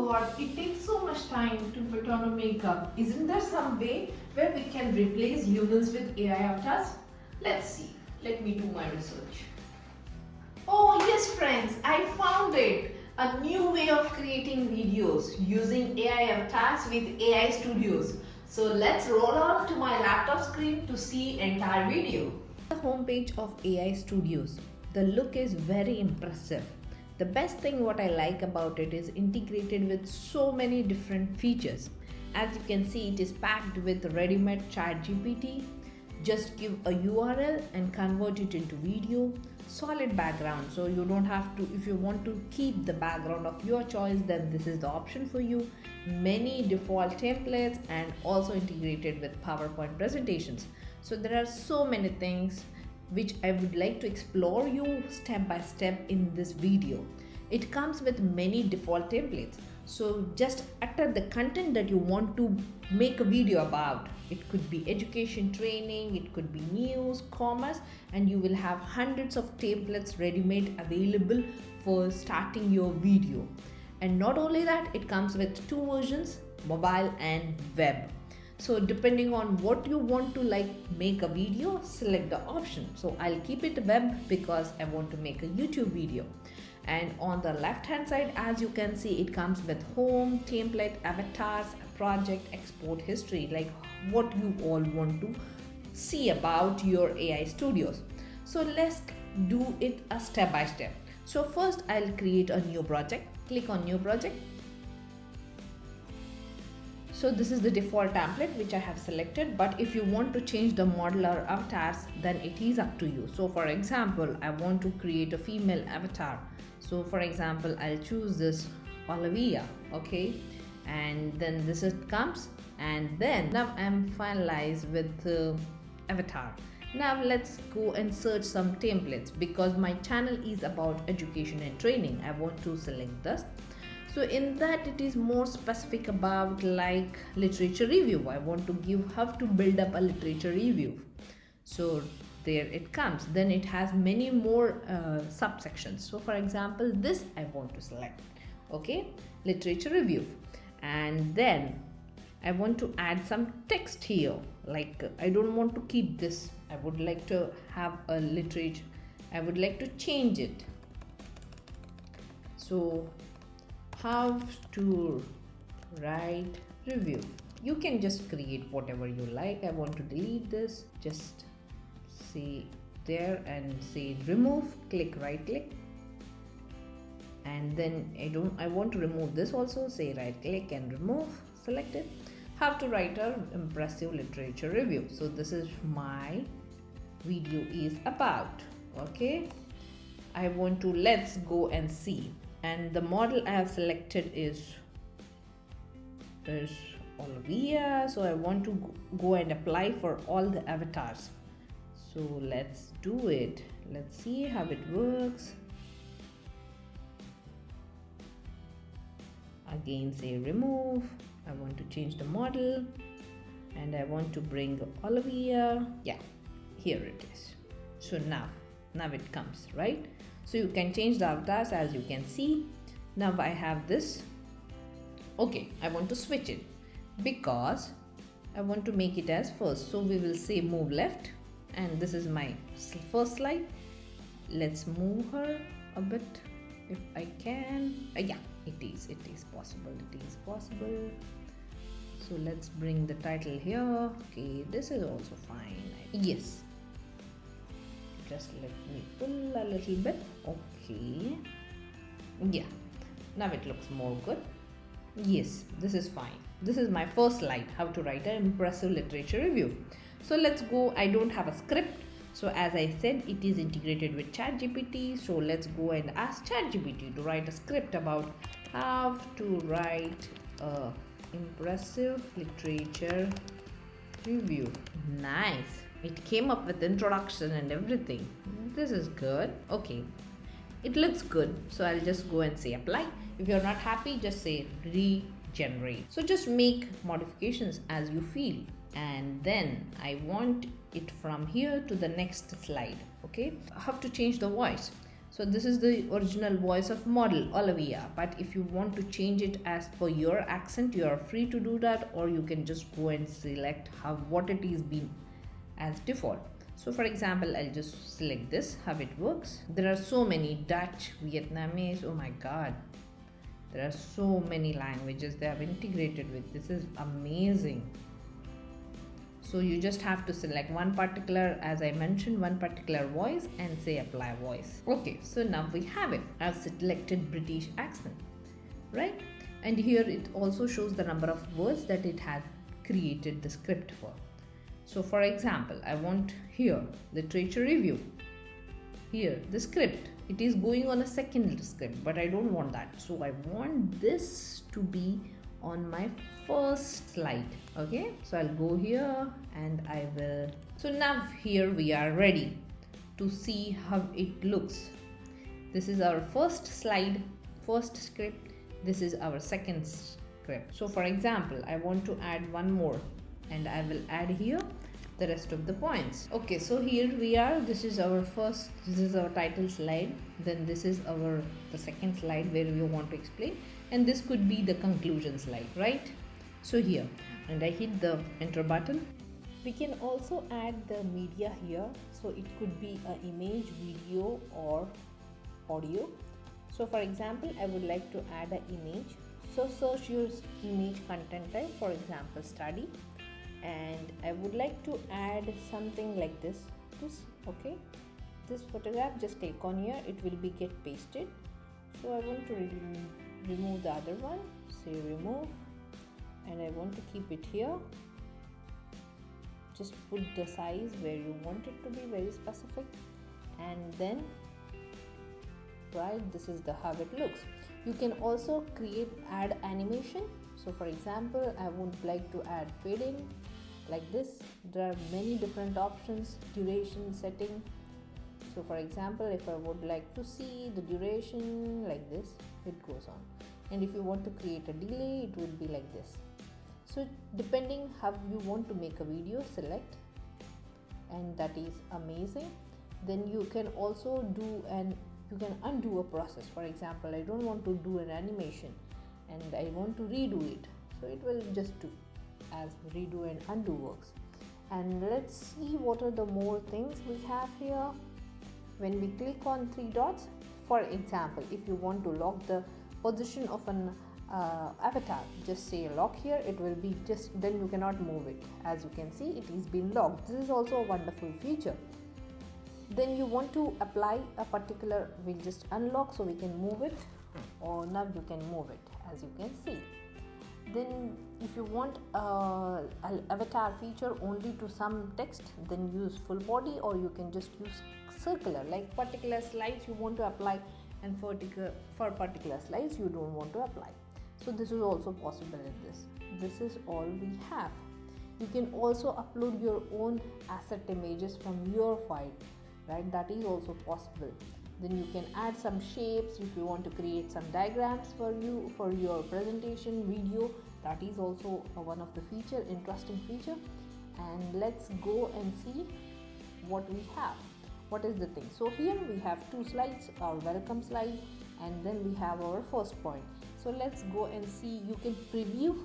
god, it takes so much time to put on a makeup. Isn't there some way where we can replace humans with AI avatars? Let's see. Let me do my research. Oh yes friends, I found it! A new way of creating videos using AI avatars with AI studios. So let's roll on to my laptop screen to see entire video. The homepage of AI studios. The look is very impressive. The best thing what I like about it is integrated with so many different features. As you can see, it is packed with ready-made ChatGPT. Just give a URL and convert it into video. Solid background, so you don't have to, if you want to keep the background of your choice, then this is the option for you. Many default templates and also integrated with PowerPoint presentations. So there are so many things which I would like to explore you step by step in this video. It comes with many default templates. So just utter the content that you want to make a video about. It could be education, training, it could be news, commerce, and you will have hundreds of templates ready-made available for starting your video. And not only that, it comes with two versions, mobile and web. So depending on what you want to make a video, select the option. So I'll keep it web because I want to make a YouTube video. And on the left hand side, as you can see, it comes with home, template, avatars, project, export history, like what you all want to see about your AI studios. So let's do it a step by step. So first I'll create a new project. Click on new project. So this is the default template which I have selected, but if you want to change the model or avatars, then it is up to you. So for example, I want to create a female avatar. So for example, I'll choose this Olivia, okay? And then this comes, and then now I'm finalized with the avatar. Now let's go and search some templates because my channel is about education and training. I want to select this. So in that it is more specific about like literature review. I want to give how to build up a literature review. So there it comes. Then it has many more subsections. So for example, this I want to select, okay, literature review. And then I want to add some text here. Like I don't want to keep this. I would like to have a literature. I would like to change it. So how to write review. You can just create whatever you like. I want to delete this. Just say there and say remove. Click right click. And then I want to remove this also. Say right click and remove. Select it. How to write an impressive literature review. So this is my video is about. Okay. I want to let's go and see. And the model I have selected is Olivia. So I want to go and apply for all the avatars. So let's do it. Let's see how it works. Again say remove. I want to change the model and I want to bring Olivia. Yeah, here it is. So now it comes, right? So you can change the avatars as you can see. Now I have this. Okay, I want to switch it because I want to make it as first. So we will say move left, and this is my first slide. Let's move her a bit if I can. Yeah, it is possible. It is possible. So let's bring the title here. Okay, this is also fine. Yes. Just let me pull a little bit. Okay. Yeah. Now it looks more good. Yes, this is fine. This is my first slide, how to write an impressive literature review. So let's go. I don't have a script. So as I said, it is integrated with ChatGPT. So let's go and ask ChatGPT to write a script about how to write a impressive literature review. Nice. It came up with introduction and everything. This is good. Okay. It looks good. So I'll just go and say apply. If you're not happy, just say regenerate. So just make modifications as you feel. And then I want it from here to the next slide. Okay. I have to change the voice. So this is the original voice of model Olivia, but if you want to change it as per your accent, you are free to do that, or you can just go and select what it is been as default. So for example, I'll just select this, how it works. There are so many: Dutch, Vietnamese, oh my god, there are so many languages they have integrated with. This is amazing. So you just have to select one particular, as I mentioned, one particular voice and say apply voice. Okay, so now we have it. I've selected British accent, right? And here it also shows the number of words that it has created the script for. So for example, I want here literature review. Here the script, it is going on a second script, but I don't want that. So I want this to be on my first slide. Okay, so I'll go here and I will. So now here we are ready to see how it looks. This is our first slide, first script. This is our second script. So for example, I want to add one more, and I will add here the rest of the points. Okay, so here we are. This is our title slide. Then this is the second slide where we want to explain, and this could be the conclusion slide, right? So here, and I hit the enter button. We can also add the media here, so it could be an image, video or audio. So for example, I would like to add an image. So search your image content type, for example study, and I would like to add something like this. Okay, this photograph, just click on here, it will be get pasted. So I want to remove the other one, say remove, and I want to keep it here. Just put the size where you want it to be, very specific, and then right, this is how it looks. You can also add animation. So for example, I would like to add fading like this. There are many different options, duration setting. So for example, if I would like to see the duration like this, it goes on, and if you want to create a delay, it would be like this. So depending how you want to make a video, select, and that is amazing. Then you can also you can undo a process. For example, I don't want to do an animation and I want to redo it, so it will just do as redo and undo works. And let's see what are the more things we have here. When we click on three dots, for example, if you want to lock the position of an avatar, just say lock here, it will be then you cannot move it. As you can see, it is been locked. This is also a wonderful feature. Then you want to apply a particular, we'll just unlock so we can move it, or now you can move it, as you can see. Then if you want an avatar feature only to some text, then use full body, or you can just use circular, like particular slides you want to apply, and for particular slides you don't want to apply. So this is also possible in this. This is all we have. You can also upload your own asset images from your file, right? That is also possible. Then you can add some shapes if you want to create some diagrams for your presentation video. That is also one of the interesting feature. And let's go and see what we have. What is the thing? So here we have two slides, our welcome slide, and then we have our first point. So let's go and see. You can preview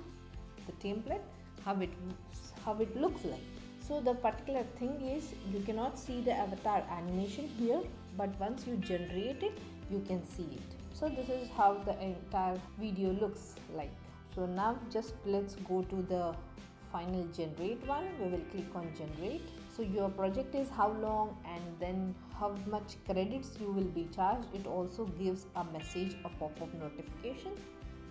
the template, how it looks like. So the particular thing is, you cannot see the avatar animation here, but once you generate it, you can see it. So this is how the entire video looks like. So now just let's go to the final generate one. We will click on generate. So your project is how long and then how much credits you will be charged. It also gives a message, a pop-up notification.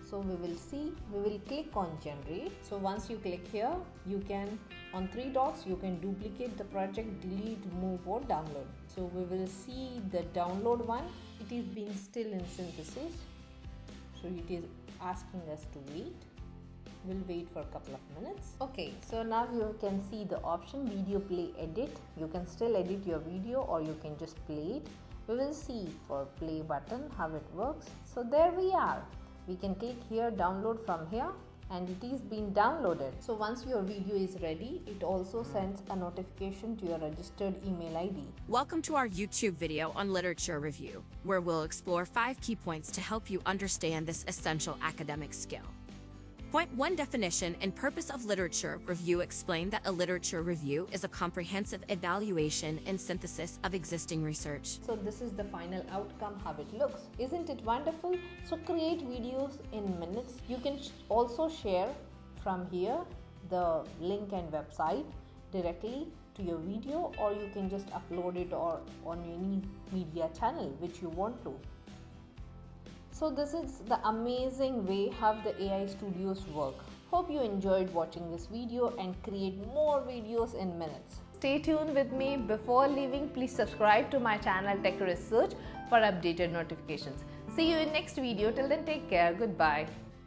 So we will click on generate. So once you click here, you can, on three dots, you can duplicate the project, delete, move or download. So we will see the download one. It is being still in synthesis. So it is asking us to wait. We'll wait for a couple of minutes. Okay, so now you can see the option video play edit. You can still edit your video or you can just play it. We will see for play button how it works. So there we are. We can click here, download from here, and it is being downloaded. So once your video is ready, it also sends a notification to your registered email ID. Welcome to our YouTube video on literature review, where we'll explore 5 key points to help you understand this essential academic skill. Point 1. Definition and purpose of literature review. Explain that a literature review is a comprehensive evaluation and synthesis of existing research. So this is the final outcome, how it looks. Isn't it wonderful? So create videos in minutes. You can also share from here the link and website directly to your video, or you can just upload it or on any media channel which you want to. So this is the amazing way how the AI studios work. Hope you enjoyed watching this video and create more videos in minutes. Stay tuned with me. Before leaving, please subscribe to my channel Tech Research for updated notifications. See you in next video. Till then, take care. Goodbye.